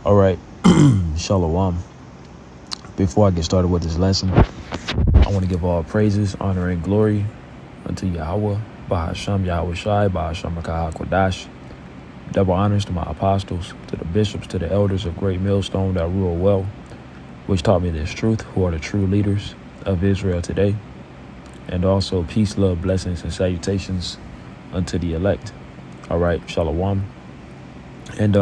All right, Shalom. Before I get started with this lesson, I want to give all praises, honor, and glory unto Yahweh, Bahasham Yahweh Shai, Bahasham Makah Kodash. Double honors to my apostles, to the bishops, to the elders of Great Millstone that rule well, which taught me this truth, who are the true leaders of Israel today. And also peace, love, blessings, and salutations unto the elect. All right, Shalom. And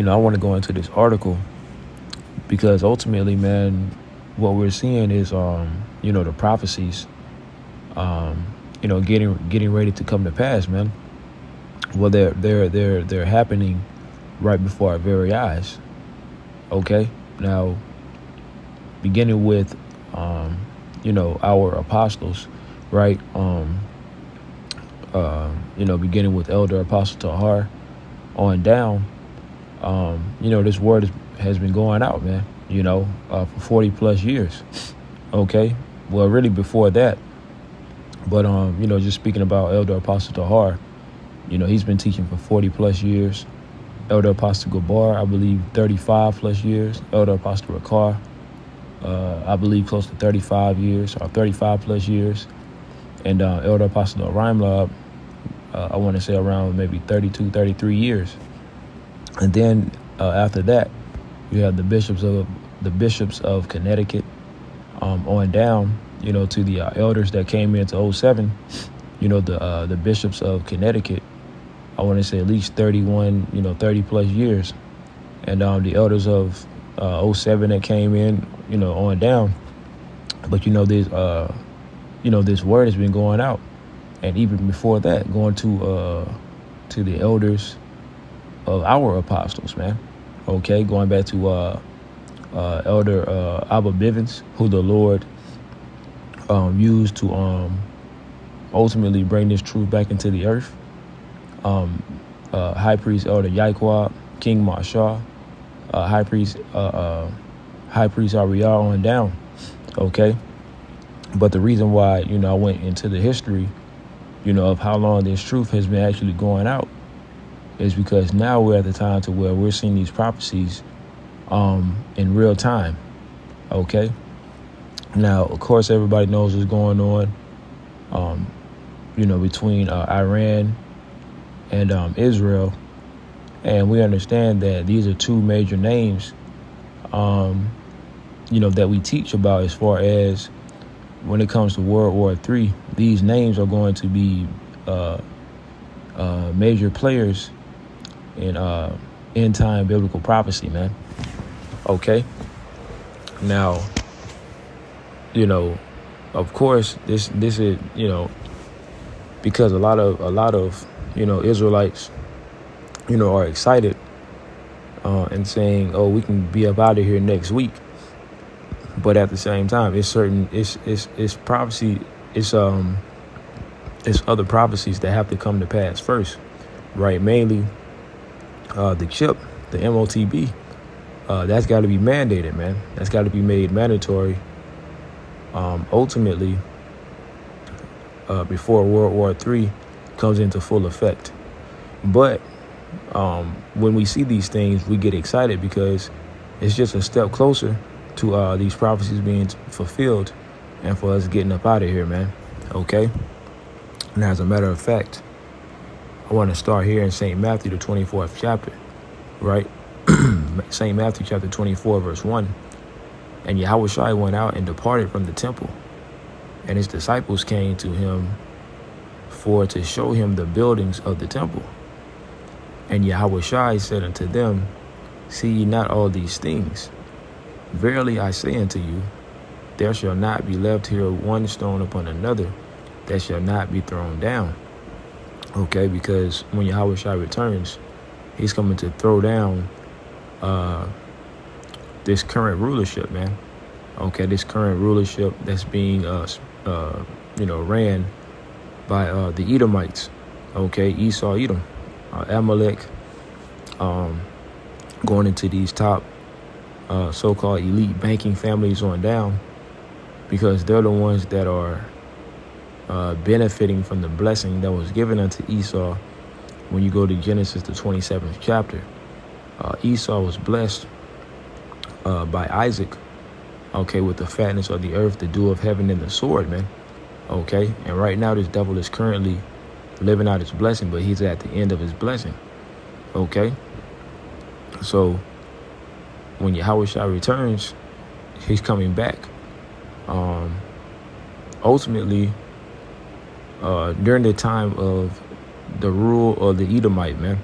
I want to go into this article because ultimately, man, what we're seeing is, the prophecies, getting ready to come to pass, man. Well, they're happening right before our very eyes. Okay, now beginning with, our apostles, right? Beginning with Elder Apostle Tahar on down. This word has been going out, man, for 40 plus years. Okay. Well, really before that. But, just speaking about Elder Apostle Tahar, he's been teaching for 40 plus years. Elder Apostle Gabar, I believe 35 plus years. Elder Apostle Rakar, I believe close to 35 years or 35 plus years. And Elder Apostle Raimlab, I want to say around maybe 32, 33 years. And then after that, you have the bishops of Connecticut on down, to the elders that came into 07. The bishops of Connecticut, I want to say at least 30 plus years. And the elders of 07 that came in, on down. But, this word has been going out. And even before that, going to the elders of our apostles, man. Okay, going back to Elder Abba Bivens, who the Lord used to ultimately bring this truth back into the earth. High Priest Elder Yaikwab, King Marshall, High Priest Ariel on down. Okay, but the reason why I went into the history, of how long this truth has been actually going out, is because now we're at the time to where we're seeing these prophecies in real time. Okay. Now, of course, everybody knows what's going on, between Iran and Israel. And we understand that these are two major names, that we teach about as far as when it comes to World War III. These names are going to be major players in end time biblical prophecy, man. Okay. Now, of course, this is, because a lot of Israelites, are excited and saying, oh, we can be up out of here next week. But at the same time, it's prophecy. It's other prophecies that have to come to pass first, right? Mainly the chip, the MOTB, that's got to be mandated, man. That's got to be made mandatory. Ultimately, before World War III comes into full effect. But when we see these things, we get excited because it's just a step closer to these prophecies being fulfilled and for us getting up out of here, man. Okay. And as a matter of fact, I want to start here in St. Matthew, the 24th chapter, right? St. Matthew chapter 24, verse 1. And Yahweh Shai went out and departed from the temple, and his disciples came to him to show him the buildings of the temple. And Yahweh Shai said unto them, see ye not all these things? Verily I say unto you, there shall not be left here one stone upon another that shall not be thrown down. Okay, because when Yahweh Shai returns, he's coming to throw down this current rulership, man. Okay, this current rulership that's being ran by the Edomites. Okay, Esau, Edom, Amalek, going into these top so-called elite banking families on down, because they're the ones that are benefiting from the blessing that was given unto Esau when you go to Genesis, the 27th chapter. Esau was blessed by Isaac, okay, with the fatness of the earth, the dew of heaven, and the sword, man. Okay, and right now this devil is currently living out his blessing, but he's at the end of his blessing. Okay, so when Yahushua returns, he's coming back. Ultimately, during the time of the rule of the Edomite, man,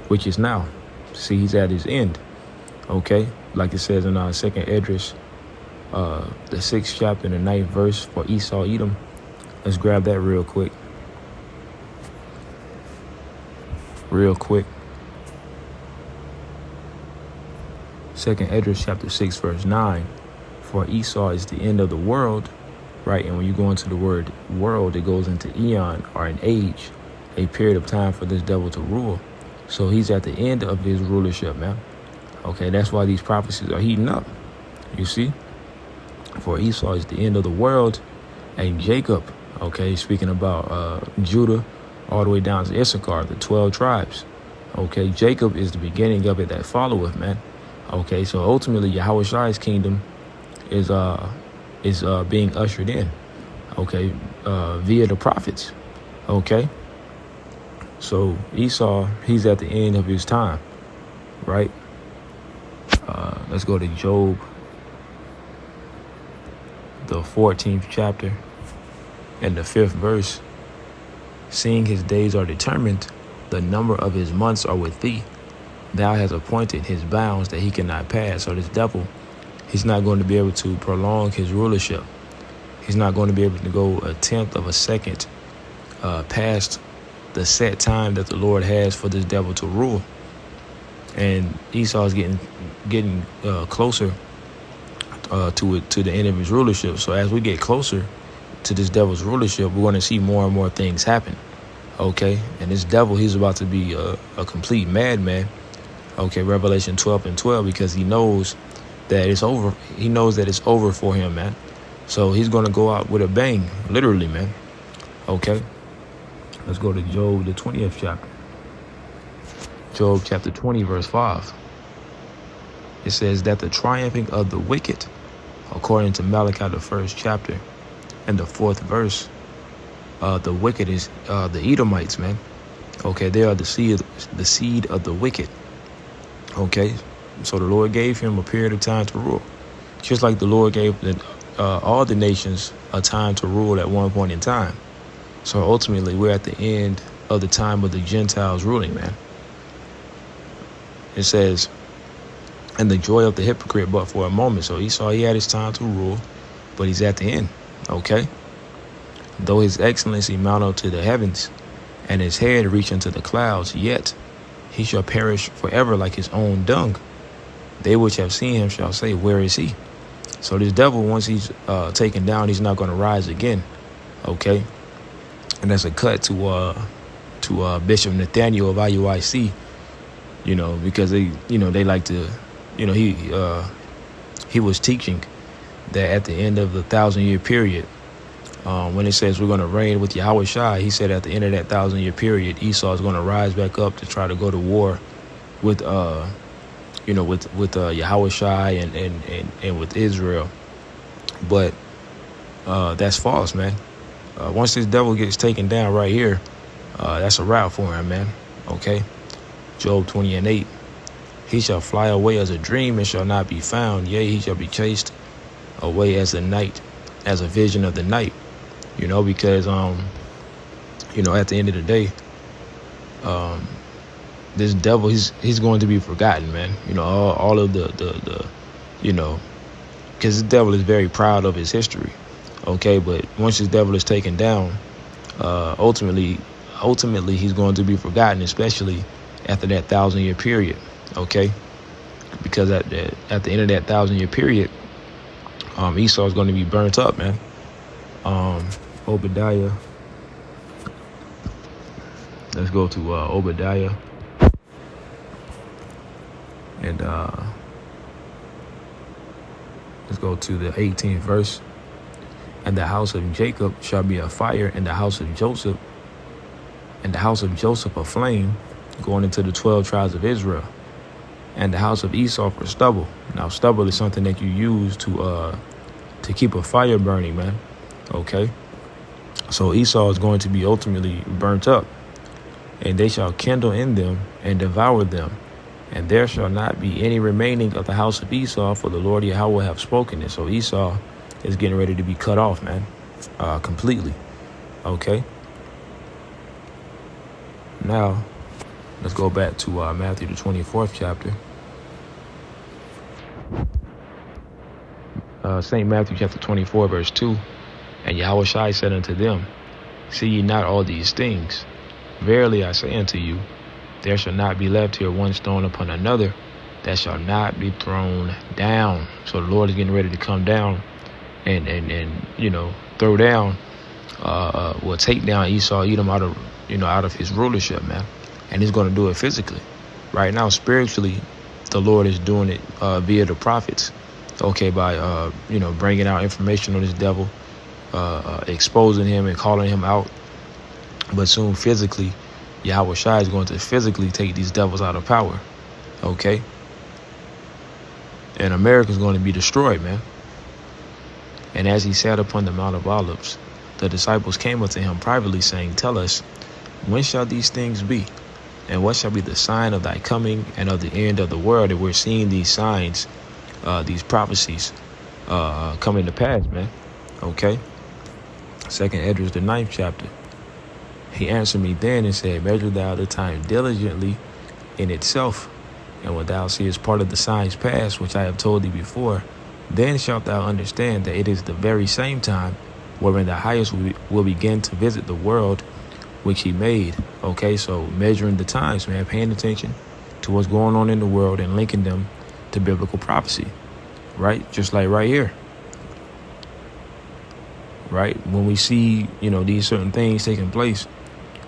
which is now. See, he's at his end. Okay, like it says in our second Esdras, the 6th chapter and the 9th verse for Esau, Edom. Let's grab that real quick. Second Esdras chapter 6 verse 9. For Esau is the end of the world, right? And when you go into the word world, it goes into eon, or an age, a period of time for this devil to rule. So he's at the end of his rulership, man. Okay, that's why these prophecies are heating up. You see? For Esau is the end of the world, and Jacob, okay, speaking about Judah all the way down to Issachar, the 12 tribes. Okay, Jacob is the beginning of it that followeth, man. Okay, so ultimately Yahushua's kingdom is being ushered in, okay, via the prophets. Okay, so Esau, he's at the end of his time, right? Let's go to Job, the 14th chapter and the 5th verse. Seeing his days are determined, the number of his months are with thee. Thou hast appointed his bounds that he cannot pass. So this devil, he's not going to be able to prolong his rulership. He's not going to be able to go a tenth of a second past the set time that the Lord has for this devil to rule. And Esau is getting closer to the end of his rulership. So as we get closer to this devil's rulership, we're going to see more and more things happen. Okay, and this devil, he's about to be a complete madman. Okay, Revelation 12 and 12, because he knows that it's over. He knows that it's over for him, man. So he's going to go out with a bang, literally, man. Okay, let's go to Job, the 20th chapter. Job chapter 20, verse 5. It says that the triumphing of the wicked, according to Malachi, the 1st chapter and the 4th verse, the wicked is the Edomites, man. Okay, they are the seed of the wicked. Okay, so the Lord gave him a period of time to rule, just like the Lord gave all the nations a time to rule at one point in time. So ultimately, we're at the end of the time of the Gentiles ruling, man. It says, and the joy of the hypocrite but for a moment. So Esau, he had his time to rule, but he's at the end. Okay, though his excellency mount up to the heavens, and his head reach into the clouds, yet he shall perish forever like his own dung. They which have seen him shall say, where is he? So this devil, once he's taken down, he's not going to rise again. Okay, and that's a cut to Bishop Nathaniel of IUIC. You know, because they like to, he was teaching that at the end of the 1,000-year period, when it says we're going to reign with Yahushua, he said at the end of that 1,000-year period, Esau is going to rise back up to try to go to war with Yahushua and with Israel. But that's false, man. Once this devil gets taken down right here, that's a wrap for him, man. Okay, Job 20 and 8. He shall fly away as a dream and shall not be found. Yea, he shall be chased away as the night, as a vision of the night. Because at the end of the day, this devil, he's going to be forgotten, man. All of the because the devil is very proud of his history. Okay, but once this devil is taken down, ultimately he's going to be forgotten, especially after that 1,000-year period. Okay, because at the end of that 1,000-year period, Esau is going to be burnt up, man. Obadiah. Let's go to Obadiah. And let's go to the 18th verse. And the house of Jacob shall be a fire, and the house of Joseph, a flame, going into the 12 tribes of Israel. and the house of Esau for stubble. Now, stubble is something that you use to keep a fire burning, man. Okay. So Esau is going to be ultimately burnt up, and they shall kindle in them and devour them. And there shall not be any remaining of the house of Esau, for the Lord Yahweh have spoken it. So Esau is getting ready to be cut off, man, completely. Okay. Now, let's go back to Matthew, the 24th chapter. St. Matthew chapter 24, verse 2. And Yahweh Shai said unto them, see ye not all these things? Verily I say unto you, there shall not be left here one stone upon another that shall not be thrown down. So the Lord is getting ready to come down and throw down, take down Esau, Edom out of his rulership, man. And he's going to do it physically. Right now, spiritually, the Lord is doing it via the prophets. Okay, by bringing out information on this devil, exposing him and calling him out. But soon, physically, Yahweh Shai is going to physically take these devils out of power. Okay, and America is going to be destroyed, man. And as he sat upon the Mount of Olives, the disciples came unto him privately, saying, tell us, when shall these things be? And what shall be the sign of thy coming and of the end of the world? And we're seeing these signs, these prophecies coming to pass, man. Okay. 2nd Esdras, the 9th chapter. He answered me then and said, measure thou the time diligently in itself. And when thou seest part of the signs pass, which I have told thee before, then shalt thou understand that it is the very same time wherein the highest will begin to visit the world which he made. Okay, so measuring the times, man, paying attention to what's going on in the world and linking them to biblical prophecy, right? Just like right here, right? When we see, these certain things taking place,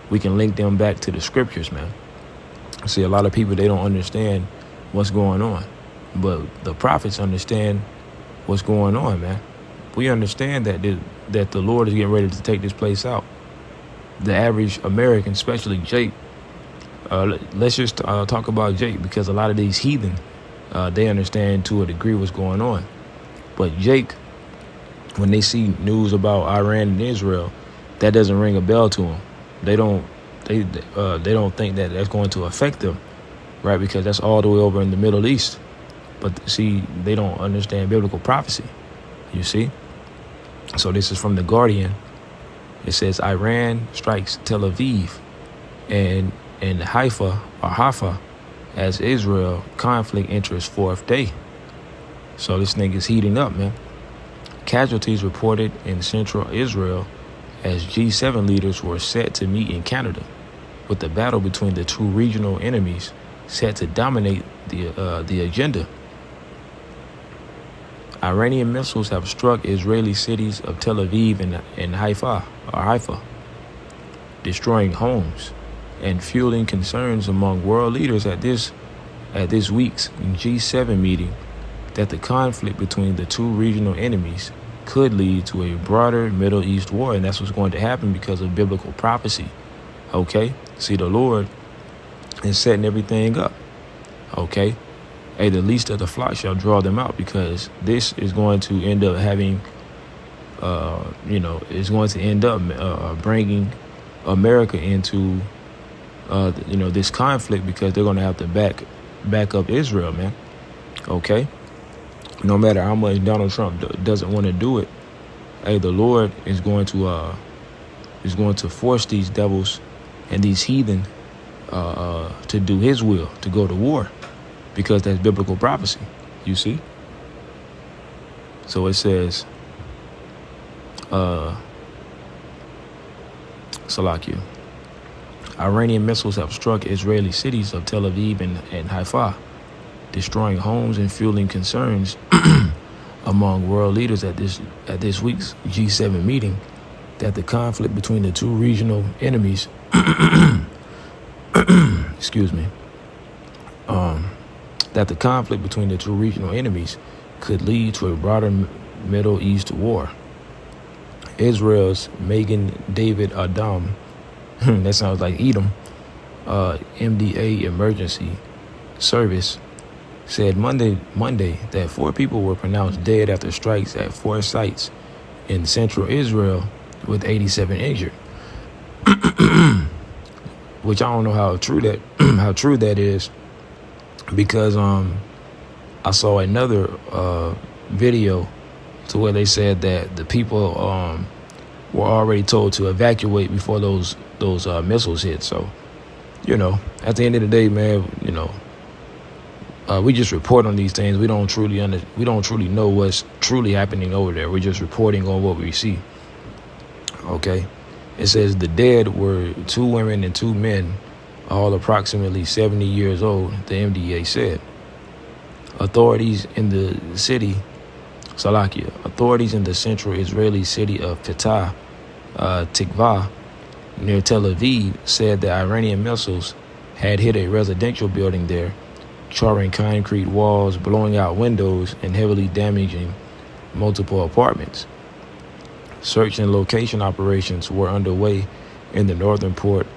we can link them back to the scriptures, man. See, a lot of people, they don't understand what's going on, but the prophets understand what's going on, man. We understand that the Lord is getting ready to take this place out. The average American, especially Jake, let's just talk about Jake, because a lot of these heathen, they understand to a degree what's going on. But Jake, when they see news about Iran and Israel, that doesn't ring a bell to them. They don't think that that's going to affect them, right? Because that's all the way over in the Middle East. But see, they don't understand biblical prophecy, you see? So this is from The Guardian. It says Iran strikes Tel Aviv and Haifa as Israel conflict enters fourth day. So this thing is heating up, man. Casualties reported in central Israel as G7 leaders were set to meet in Canada, with the battle between the two regional enemies set to dominate the agenda. Iranian missiles have struck Israeli cities of Tel Aviv and Haifa, destroying homes and fueling concerns among world leaders at this week's G7 meeting that the conflict between the two regional enemies could lead to a broader Middle East war. And that's what's going to happen because of biblical prophecy. Okay? See, the Lord is setting everything up. Okay? Hey, the least of the flock shall draw them out, because this is going to end up having, is going to end up bringing America into, this conflict, because they're going to have to back up Israel, man. Okay? No matter how much Donald Trump doesn't want to do it, hey, the Lord is going to force these devils and these heathen to do his will, to go to war, because that's biblical prophecy, you see? So it says, Salakia, Iranian missiles have struck Israeli cities of Tel Aviv and Haifa, destroying homes and fueling concerns among world leaders at this week's G7 meeting that the conflict between the two regional enemies that the conflict between the two regional enemies could lead to a broader Middle East war. Israel's Megan David Adam, that sounds like Edom, MDA emergency service said Monday that 4 people were pronounced dead after strikes at 4 sites in central Israel, with 87 injured. Which I don't know how true that is, because I saw another video to where they said that the people were already told to evacuate before those missiles hit. So, at the end of the day, man, we just report on these things. We don't truly know what's truly happening over there. We're just reporting on what we see. Okay. It says the dead were 2 women and 2 men, all approximately 70 years old, the MDA said. Authorities in the central Israeli city of Petah Tikva, near Tel Aviv, said that Iranian missiles had hit a residential building there, charring concrete walls, blowing out windows, and heavily damaging multiple apartments. Search and location operations were underway in the northern port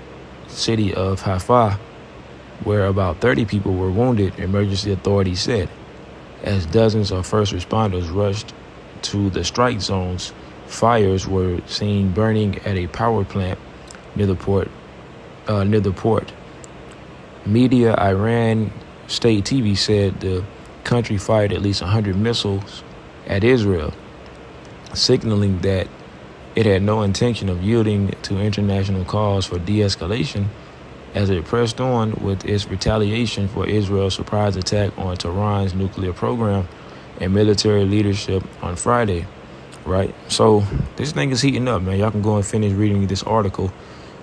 city of Haifa, where about 30 people were wounded, emergency authorities said. As dozens of first responders rushed to the strike zones, fires were seen burning at a power plant near the port. Media Iran state TV said the country fired at least 100 missiles at Israel, signaling that it had no intention of yielding to international calls for de-escalation as it pressed on with its retaliation for Israel's surprise attack on Tehran's nuclear program and military leadership on Friday, right? So this thing is heating up, man. Y'all can go and finish reading this article.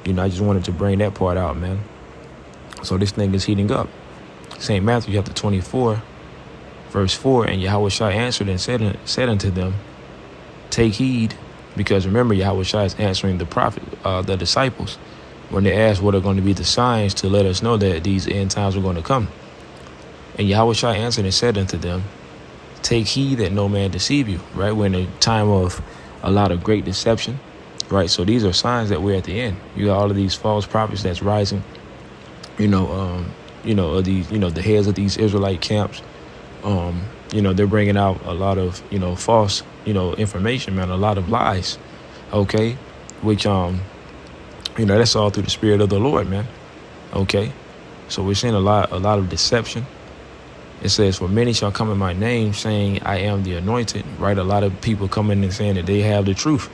I just wanted to bring that part out, man. So this thing is heating up. St. Matthew chapter 24, verse 4, and Yahushua answered and said unto them, take heed, because remember, Yahushua is answering the disciples, when they asked what are going to be the signs to let us know that these end times are going to come. And Yahushua answered and said unto them, take heed that no man deceive you, right? We're in a time of a lot of great deception, right? So these are signs that we're at the end. You got all of these false prophets that's rising, the heads of these Israelite camps. They're bringing out a lot of, false, information, man, a lot of lies. Okay. Which, that's all through the Spirit of the Lord, man. Okay. So we're seeing a lot of deception. It says, for many shall come in my name saying, I am the anointed, right? A lot of people coming and saying that they have the truth,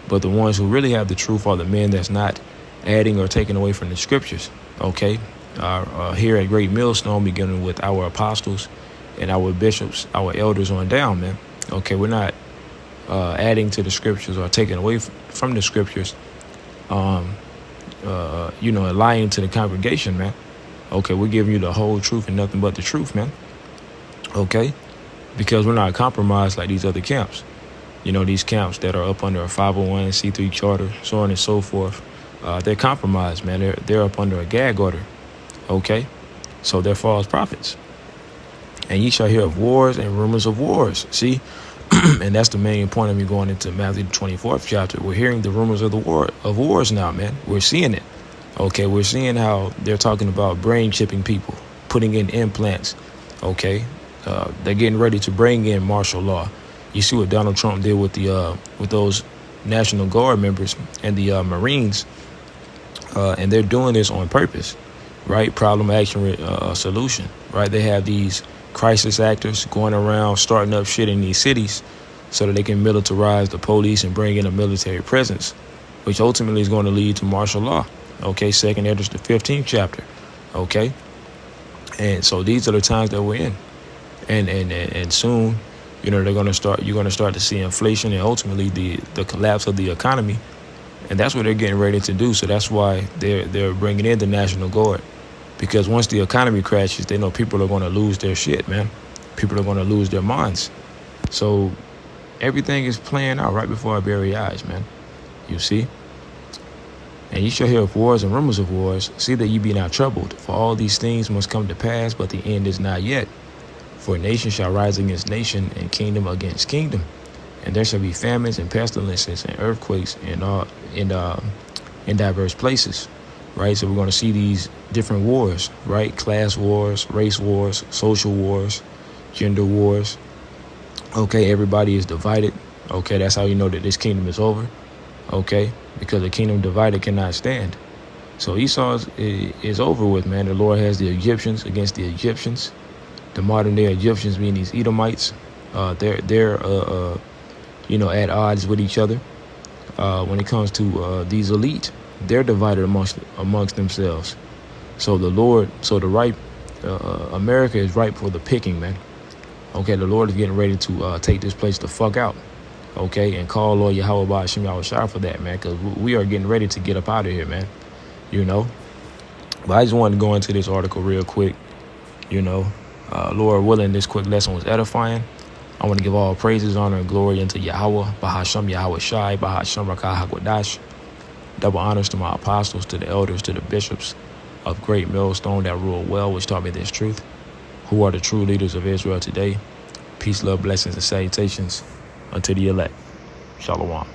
but the ones who really have the truth are the men that's not adding or taking away from the scriptures. Okay. Here at Great Millstone, beginning with our apostles and our bishops, our elders on down, man. Okay, we're not adding to the scriptures or taking away from the scriptures, lying to the congregation, man. Okay, we're giving you the whole truth and nothing but the truth, man. Okay, because we're not compromised like these other camps. These camps that are up under a 501c3 charter, so on and so forth. They're compromised, man. They're up under a gag order. Okay, so they're false prophets. And ye shall hear of wars and rumors of wars. See, and that's the main point of me going into Matthew the 24th chapter. We're hearing the rumors of wars now, man. We're seeing it. Okay, we're seeing how they're talking about brain chipping people, putting in implants. Okay, they're getting ready to bring in martial law. You see what Donald Trump did with those National Guard members and the Marines, and they're doing this on purpose, right? Problem, action, solution, right? They have these crisis actors going around starting up shit in these cities so that they can militarize the police and bring in a military presence, which ultimately is going to lead to martial law. Okay, 2nd Esdras, the 15th chapter. Okay, and so these are the times that we're in, and soon, you're going to start to see inflation and ultimately the collapse of the economy, and that's what they're getting ready to do. So that's why they're bringing in the National Guard. Because once the economy crashes, they know people are going to lose their shit, man. People are going to lose their minds. So everything is playing out right before our very eyes, man. You see? And ye shall hear of wars and rumors of wars. See that ye be not troubled. For all these things must come to pass, but the end is not yet. For nation shall rise against nation, and kingdom against kingdom. And there shall be famines and pestilences and earthquakes in diverse places. right? So we're going to see these different wars, right? Class wars, race wars, social wars, gender wars. Okay, everybody is divided. Okay, that's how you know that this kingdom is over. Okay, because a kingdom divided cannot stand. So Esau is over with, man. The Lord has the Egyptians against the Egyptians. The modern day Egyptians being these Edomites. They're at odds with each other. When it comes to these elite, they're divided amongst themselves. So America is ripe for the picking, man. Okay, the Lord is getting ready to take this place the fuck out. Okay, and call Lord Yahweh Ba'Shem Yahushua for that, man, because we are getting ready to get up out of here, man. But I just wanted to go into this article real quick. Lord willing, this quick lesson was edifying. I want to give all praises, honor, and glory unto Yahweh, Bahasham Yahweh Shai, Bahasham Rakah HaKodash. Double honors to my apostles, to the elders, to the bishops of Great Millstone that rule well, which taught me this truth, who are the true leaders of Israel today. Peace, love, blessings, and salutations unto the elect. Shalom.